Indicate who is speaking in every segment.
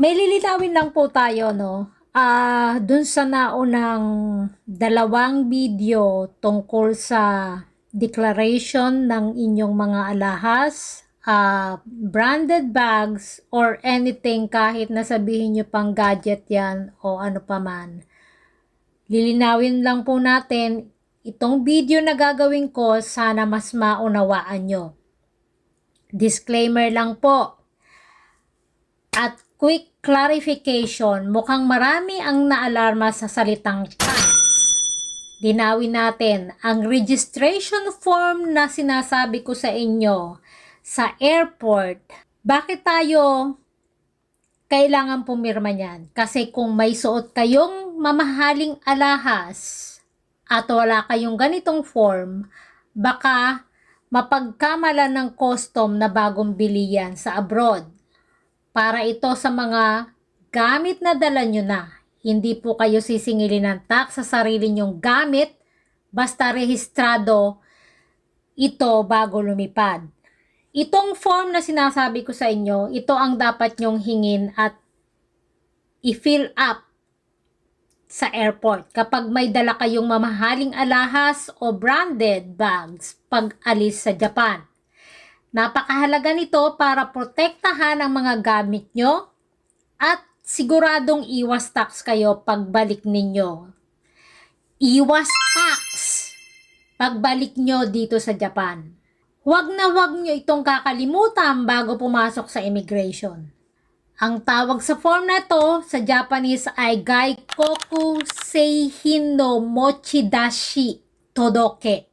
Speaker 1: May lilinawin lang po tayo, no? Dun sa naunang dalawang video tungkol sa declaration ng inyong mga alahas, branded bags, or anything kahit na sabihin nyo pang gadget yan o ano pa man. Lilinawin lang po natin, itong video na gagawin ko, sana mas maunawaan nyo. Disclaimer lang po. At quick clarification, mukhang marami ang naalarma sa salitang tax. Linawin natin, ang registration form na sinasabi ko sa inyo sa airport, bakit tayo kailangan pumirma niyan? Kasi kung may suot kayong mamahaling alahas at wala kayong ganitong form, baka mapagkamalan ng custom na bagong bili yan sa abroad. Para ito sa mga gamit na dala nyo na. Hindi po kayo sisingilin ng tax sa sarili nyong gamit basta rehistrado ito bago lumipad. Itong form na sinasabi ko sa inyo, ito ang dapat nyong hingin at i-fill up sa airport kapag may dala kayong mamahaling alahas o branded bags pag alis sa Japan. Napakahalaga nito para protektahan ang mga gamit nyo at siguradong iwas tax kayo pagbalik ninyo. Iwas tax pagbalik nyo dito sa Japan. Huwag nyo itong kakalimutan bago pumasok sa immigration. Ang tawag sa form na to sa Japanese ay Gaikoku Seihin no Mochidashi Todoke.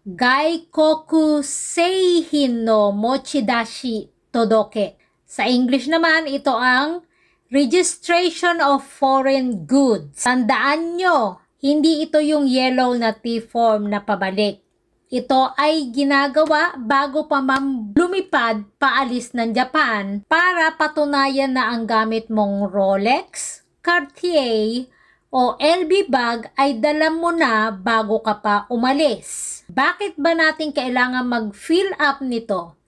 Speaker 1: Gaikoku Seihin no Mochidashi Todoke. Sa English naman, ito ang Registration of Foreign Goods. Tandaan nyo, hindi ito yung yellow na T-form na pabalik. Ito ay ginagawa bago pa lumipad paalis ng Japan para patunayan na ang gamit mong Rolex, Cartier, o LV bag ay dala mo na bago ka pa umalis. Bakit ba natin kailangan mag-fill up nito?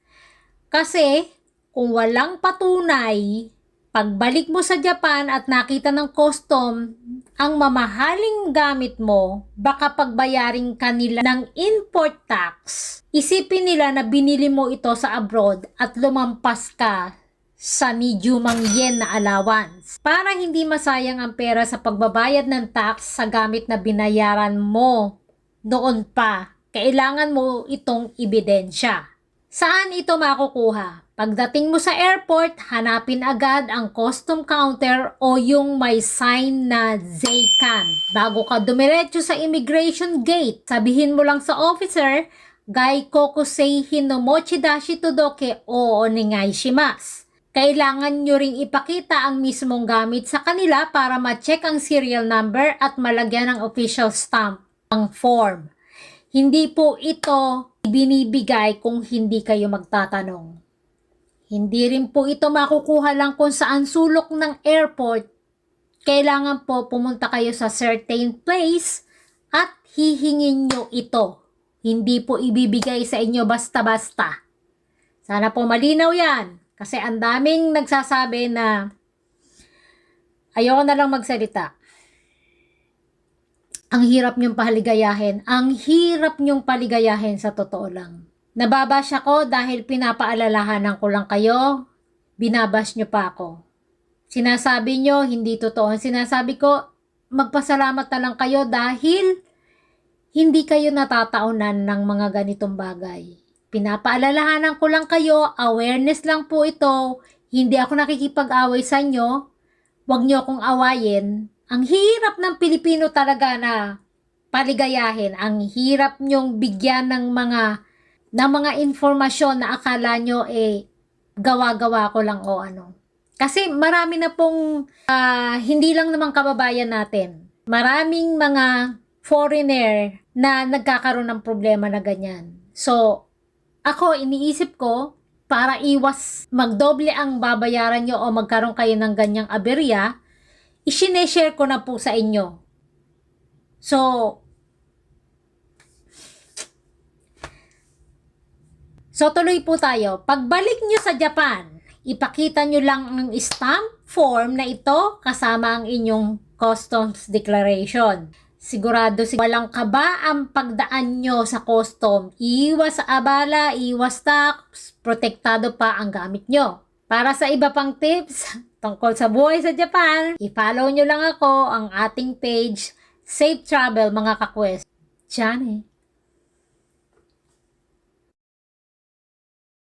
Speaker 1: Kasi kung walang patunay, pagbalik mo sa Japan at nakita ng custom ang mamahaling gamit mo, baka pagbayaring kanila ng import tax, isipin nila na binili mo ito sa abroad at lumampas ka sa mediumang yen na allowance. Para hindi masayang ang pera sa pagbabayad ng tax sa gamit na binayaran mo noon pa, kailangan mo itong ebidensya. Saan ito makukuha? Pagdating mo sa airport, hanapin agad ang custom counter o yung may sign na Zeikan. Bago ka dumiretso sa immigration gate, sabihin mo lang sa officer, Gaikoku Seihin no Mochidashi Todoke o Onegai shimasu. Kailangan nyo ring ipakita ang mismong gamit sa kanila para ma-check ang serial number at malagyan ng official stamp ang form. Hindi po ito binibigay kung hindi kayo magtatanong. Hindi rin po ito makukuha lang kung saan sulok ng airport. Kailangan po pumunta kayo sa certain place at hihingin nyo ito. Hindi po ibibigay sa inyo basta-basta. Sana po malinaw yan. Kasi ang daming nagsasabi na ayoko na lang magsalita. Ang hirap niyong paligayahin. Ang hirap niyong paligayahin sa totoo lang. Nababash ako dahil pinapaalalahanan ko lang kayo, binabash nyo pa ako. Sinasabi nyo, hindi totoo. Sinasabi ko, magpasalamat na lang kayo dahil hindi kayo natataunan ng mga ganitong bagay. Pinapaalalahanan ko lang kayo, awareness lang po ito, hindi ako nakikipag-away sa inyo, huwag nyo akong awayin. Ang hirap ng Pilipino talaga na paligayahin, ang hirap nyong bigyan ng mga informasyon na akala nyo gawa-gawa ko lang o ano. Kasi marami na pong hindi lang naman kababayan natin. Maraming mga foreigner na nagkakaroon ng problema na ganyan. So, ako iniisip ko para iwas magdoble ang babayaran nyo o magkaroon kayo ng ganyang aberya, isineshare ko na po sa inyo. So tuloy po tayo. Pagbalik nyo sa Japan, Ipakita nyo lang ang stamp form na ito kasama ang inyong customs declaration. Sigurado walang kaba ang pagdaan nyo sa custom. Iwas sa abala, iwas tax, protektado pa ang gamit nyo. Para sa iba pang tips tungkol sa buhay sa Japan, i-follow nyo lang ako ang ating page Safe Travel mga ka-quest. Diyan eh.